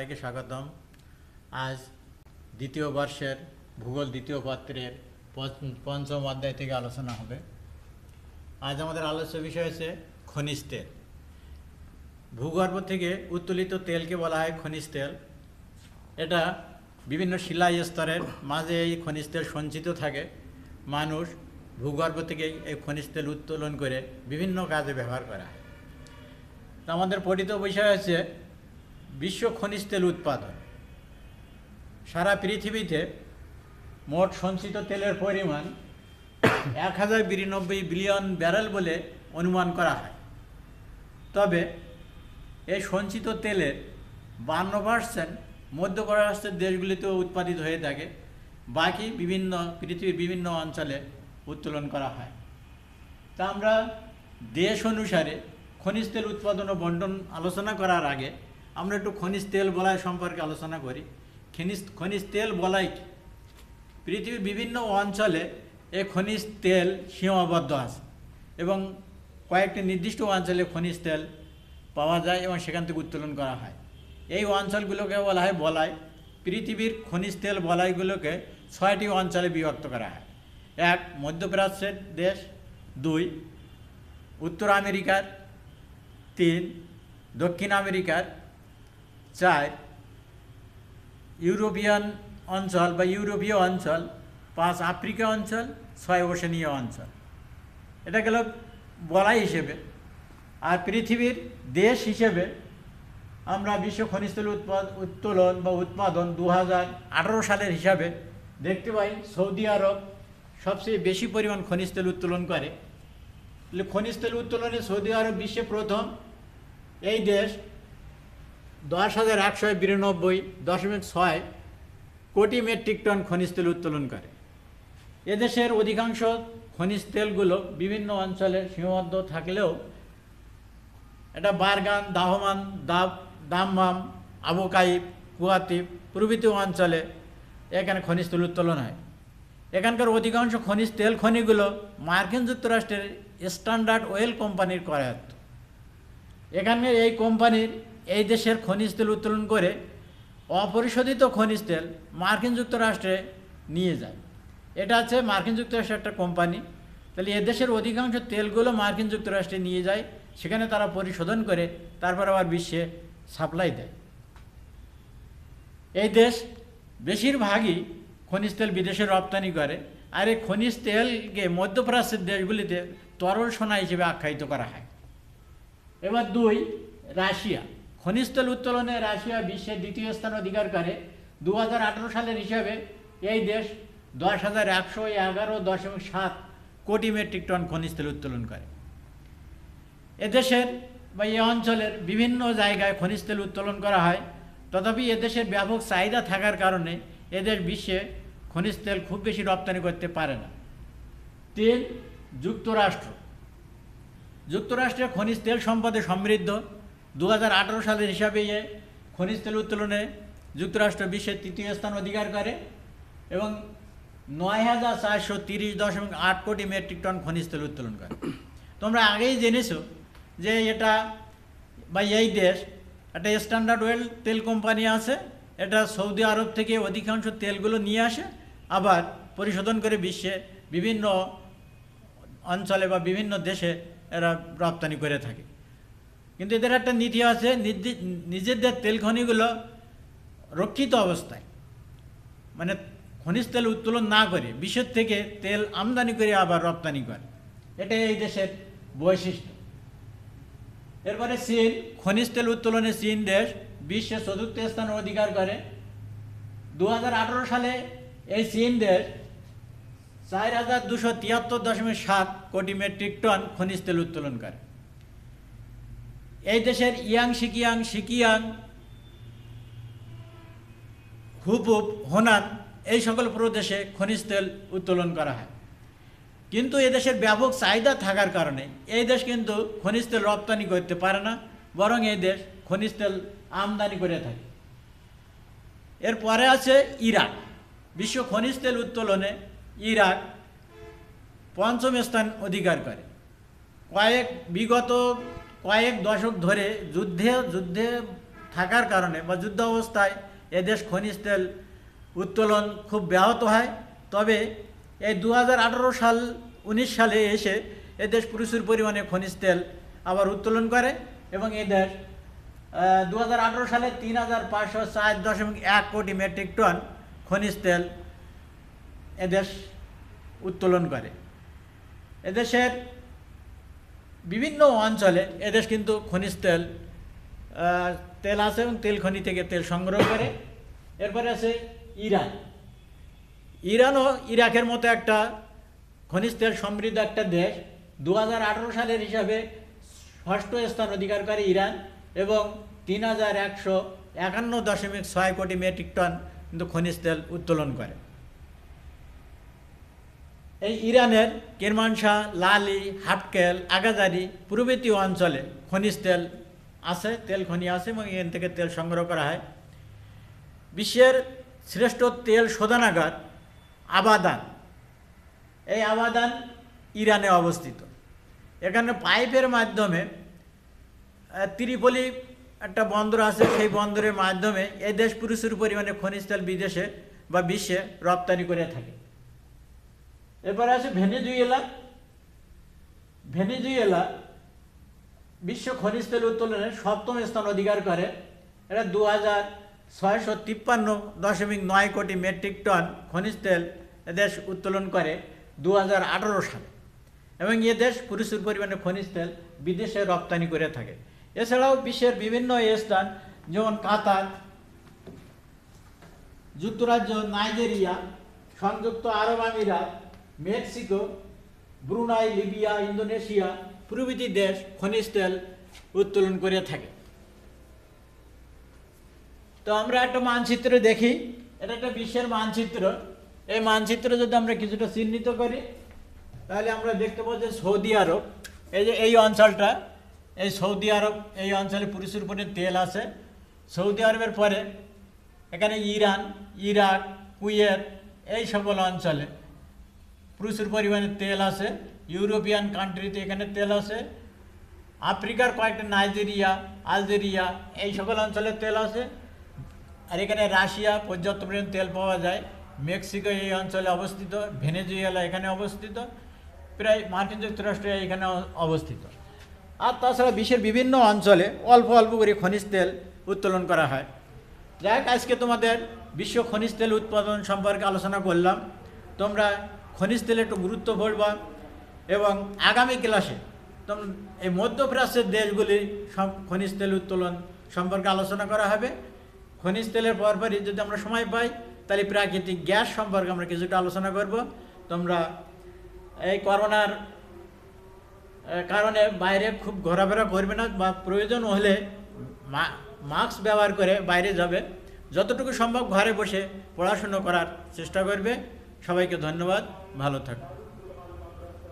সবাইকে স্বাগতম। আজ দ্বিতীয় বর্ষের ভূগোল দ্বিতীয় পত্রের পঞ্চম অধ্যায় থেকে আলোচনা হবে। আজ আমাদের আলোচ্য বিষয় হচ্ছে খনিজ তেল। ভূগর্ভ থেকে উত্তোলিত তেলকে বলা হয় খনিজ তেল। এটা বিভিন্ন শিলা স্তরের মাঝে এই খনিজ তেল সঞ্চিত থাকে। মানুষ ভূগর্ভ থেকে এই খনিজ তেল উত্তোলন করে বিভিন্ন কাজে ব্যবহার করা হয়। আমাদের পঠিত বিষয় হচ্ছে বিশ্ব খনিজ তেল উৎপাদন। সারা পৃথিবীতে মোট সঞ্চিত তেলের পরিমাণ 1092 বিলিয়ন ব্যারেল বলে অনুমান করা হয়। তবে এই সঞ্চিত তেলের 52% মধ্যপ্রাচ্যের দেশগুলিতে উৎপাদিত হয়ে থাকে, বাকি পৃথিবীর বিভিন্ন অঞ্চলে উত্তোলন করা হয়। তা আমরা দেশ অনুসারে খনিজ তেল উৎপাদন ও বন্টন আলোচনা করার আগে আমরা একটু খনিজ তেল বলয় সম্পর্কে আলোচনা করি। খনিজ তেল বলয় কি? পৃথিবীর বিভিন্ন অঞ্চলে এই খনিজ তেল সীমাবদ্ধ আছে এবং কয়েকটি নির্দিষ্ট অঞ্চলে খনিজ তেল পাওয়া যায় এবং সেখান থেকে উত্তোলন করা হয়। এই অঞ্চলগুলোকে বলা হয় বলয়। পৃথিবীর খনিজ তেল বলয়গুলোকে 6টি অঞ্চলে বিভক্ত করা হয়। 1 মধ্যপ্রাচ্যের দেশ, 2 উত্তর আমেরিকার, 3 দক্ষিণ আমেরিকার, 4 ইউরোপিয়ান অঞ্চল বা ইউরোপীয় অঞ্চল, 5 আফ্রিকা অঞ্চল, 6 ওশেনীয় অঞ্চল। এটা গেল বলয় হিসেবে। আর পৃথিবীর দেশ হিসেবে আমরা বিশ্ব খনিজ তেল উত্তোলন বা উৎপাদন 2018 সালের হিসাবে দেখতে পাই সৌদি আরব সবচেয়ে বেশি পরিমাণ খনিজ তেল উত্তোলন করে। খনিজ তেল উত্তোলনে সৌদি আরব বিশ্বে প্রথম। এই দেশ 10,192.6 কোটি মেট্রিক টন খনিজ তেল উত্তোলন করে। এদেশের অধিকাংশ খনিজ তেলগুলো বিভিন্ন অঞ্চলে সীমাবদ্ধ থাকলেও এটা বারগান, দাহমান, দাম্মাম, আবু কাইব, কুয়াতিব প্রভৃতি অঞ্চলে এখানে খনিজ তেল উত্তোলন হয়। এখানকার অধিকাংশ খনিজ তেল খনিগুলো মার্কিন যুক্তরাষ্ট্রের স্ট্যান্ডার্ড অয়েল কোম্পানির করায়ত্ত। এখানে এই কোম্পানির এই দেশের খনিজ তেল উত্তোলন করে অপরিশোধিত খনিজ তেল মার্কিন যুক্তরাষ্ট্রে নিয়ে যায়। এটা হচ্ছে মার্কিন যুক্তরাষ্ট্রের একটা কোম্পানি। তাহলে এদেশের অধিকাংশ তেলগুলো মার্কিন যুক্তরাষ্ট্রে নিয়ে যায়, সেখানে তারা পরিশোধন করে তারপর আবার বিশ্বে সাপ্লাই দেয়। এই দেশ বেশিরভাগই খনিজ তেল বিদেশে রপ্তানি করে। আর এই খনিজ তেলকে মধ্যপ্রাচ্যের দেশগুলিতে তরল সোনা হিসেবে আখ্যায়িত করা হয়। এবার 2 রাশিয়া। খনিজ তেল উত্তোলনে রাশিয়া বিশ্বের দ্বিতীয় স্থান অধিকার করে। 2018 সালের হিসাবে এই দেশ 10,111.7 কোটি মেট্রিক টন খনিজ তেল উত্তোলন করে। এদেশের বা এই অঞ্চলের বিভিন্ন জায়গায় খনিজ তেল উত্তোলন করা হয়। তথাপি এদেশের ব্যাপক চাহিদা থাকার কারণে এদের বিশ্বে খনিজ তেল খুব বেশি রপ্তানি করতে পারে না। 3 যুক্তরাষ্ট্র। যুক্তরাষ্ট্রের খনিজ তেল সম্পদে সমৃদ্ধ। 2018 সালের হিসাবে খনিজ তেল উত্তোলনে যুক্তরাষ্ট্র বিশ্বের 3য় স্থান অধিকার করে এবং 9,430.8 কোটি মেট্রিক টন খনিজ তেল উত্তোলন করে। তোমরা আগেই জেনেছো যে এটা বা এই দেশ একটা স্ট্যান্ডার্ড অয়েল তেল কোম্পানি আছে। এটা সৌদি আরব থেকে অধিকাংশ তেলগুলো নিয়ে আসে, আবার পরিশোধন করে বিশ্বে বিভিন্ন অঞ্চলে বা বিভিন্ন দেশে এরা রপ্তানি করে থাকে। কিন্তু এদের একটা নীতি আছে, নিজেদের তেল খনিগুলো রক্ষিত অবস্থায়, মানে খনিজ তেল উত্তোলন না করে বিশ্বের থেকে তেল আমদানি করে আবার রপ্তানি করে। এটাই এই দেশের বৈশিষ্ট্য। এরপরে চীন। খনিজ তেল উত্তোলনে চীন দেশ বিশ্বে 4র্থ স্থান অধিকার করে। 2018 সালে এই চীন দেশ 4,273.7 কোটি মেট্রিক টন খনিজ তেল উত্তোলন করে। এই দেশের সিকিয়াং, হুবুব, হোনান এই সকল প্রদেশে খনিজ তেল উত্তোলন করা হয়। কিন্তু এদেশের ব্যাপক চাহিদা থাকার কারণে এই দেশ কিন্তু খনিজ তেল রপ্তানি করতে পারে না, বরং এই দেশ খনিজ তেল আমদানি করে থাকে। এরপরে আছে ইরাক। বিশ্ব খনিজ তেল উত্তোলনে ইরাক 5ম স্থান অধিকার করে। বিগত কয়েক দশক ধরে যুদ্ধে থাকার কারণে বা যুদ্ধ অবস্থায় এদেশ খনিজ তেল উত্তোলন খুব ব্যাহত হয়। তবে এই 2018-19 সালে এসে এদেশ প্রচুর পরিমাণে খনিজ তেল আবার উত্তোলন করে এবং এদেশ 2018 সালে 3504.1 কোটি মেট্রিক টন খনিজ তেল এদেশ উত্তোলন করে। এদেশের বিভিন্ন অঞ্চলে এদেশ কিন্তু খনিজ তেল আছে এবং তেল খনি থেকে তেল সংগ্রহ করে। এরপরে আছে ইরান। ইরানও ইরাকের মতো একটা খনিজ তেল সমৃদ্ধ একটা দেশ। 2018 সালের হিসাবে 6ষ্ঠ স্থান অধিকার করে ইরান এবং 3151.6 কোটি মেট্রিক টন কিন্তু খনিজ তেল উত্তোলন করে। এই ইরানের কেরমানশাহ, লালি, হাটকেল, আগাজারি প্রভৃতি অঞ্চলে খনিজ তেল আছে, তেল খনি আছে এবং এখান থেকে তেল সংগ্রহ করা হয়। বিশ্বের শ্রেষ্ঠ তেল শোধনাগার আবাদান, এই আবাদান ইরানে অবস্থিত। এখানে পাইপের মাধ্যমে ত্রিপলি একটা বন্দর আছে, সেই বন্দরের মাধ্যমে এই দেশ প্রচুর পরিমাণে খনিজ তেল বিদেশে বা বিশ্বে রপ্তানি করে থাকে। এরপরে আছে ভেনেজুয়েলা। ভেনেজুয়েলা বিশ্ব খনিজ তেল উত্তোলনে 7ম স্থান অধিকার করে। এটা 2653.9 কোটি মেট্রিক টন খনিজ তেল এদেশ উত্তোলন করে 2018 সালে এবং এদেশ প্রচুর পরিমাণে খনিজ তেল বিদেশে রপ্তানি করে থাকে। এছাড়াও বিশ্বের বিভিন্ন স্থান যেমন কাতার, যুক্তরাজ্য, নাইজেরিয়া, সংযুক্ত আরব আমিরাত, মেক্সিকো, ব্রুনাই, লিবিয়া, ইন্দোনেশিয়া প্রভৃতি দেশ খনিজ তেল উত্তোলন করে থাকে। তো আমরা একটা মানচিত্র দেখি, এটা একটা বিশ্বের মানচিত্র। এই মানচিত্র যদি আমরা কিছুটা চিহ্নিত করি তাহলে আমরা দেখতে পাবো যে সৌদি আরব, এই যে এই অঞ্চলটা, এই সৌদি আরব, এই অঞ্চলে প্রচুর পরিমাণে তেল আছে। সৌদি আরবের পরে এখানে ইরান, ইরাক, কুয়েত এই সকল অঞ্চলে প্রচুর পরিমাণে তেল আছে। ইউরোপিয়ান কান্ট্রিতে এখানে তেল আছে। আফ্রিকার কয়েকটা নাইজেরিয়া, আলজেরিয়া এই সকল অঞ্চলে তেল আছে। আর এখানে রাশিয়া পর্যাপ্ত পরিমাণ তেল পাওয়া যায়। মেক্সিকো এই অঞ্চলে অবস্থিত। ভেনেজুয়েলা এখানে অবস্থিত। প্রায় মার্কিন যুক্তরাষ্ট্র এখানে অবস্থিত। আর তাছাড়া বিশ্বের বিভিন্ন অঞ্চলে অল্প অল্প করে খনিজ তেল উত্তোলন করা হয়। যাই হোক, আজকে তোমাদের বিশ্ব খনিজ তেল উৎপাদন সম্পর্কে আলোচনা করলাম। তোমরা খনিজ তেলে একটু গুরুত্ব বলবা এবং আগামী ক্লাসে তোমরা এই মধ্যপ্রাচ্যের দেশগুলি খনিজ তেল উত্তোলন সম্পর্কে আলোচনা করা হবে। খনিজ তেলের পরপরই যদি আমরা সময় পাই তাহলে প্রাকৃতিক গ্যাস সম্পর্কে আমরা কিছুটা আলোচনা করব। তোমরা এই করোনার কারণে বাইরে খুব ঘোরাফেরা করবে না বা প্রয়োজন হলে মাস্ক ব্যবহার করে বাইরে যাবে। যতটুকু সম্ভব ঘরে বসে পড়াশুনো করার চেষ্টা করবে। সবাইকে ধন্যবাদ, ভালো থাকো।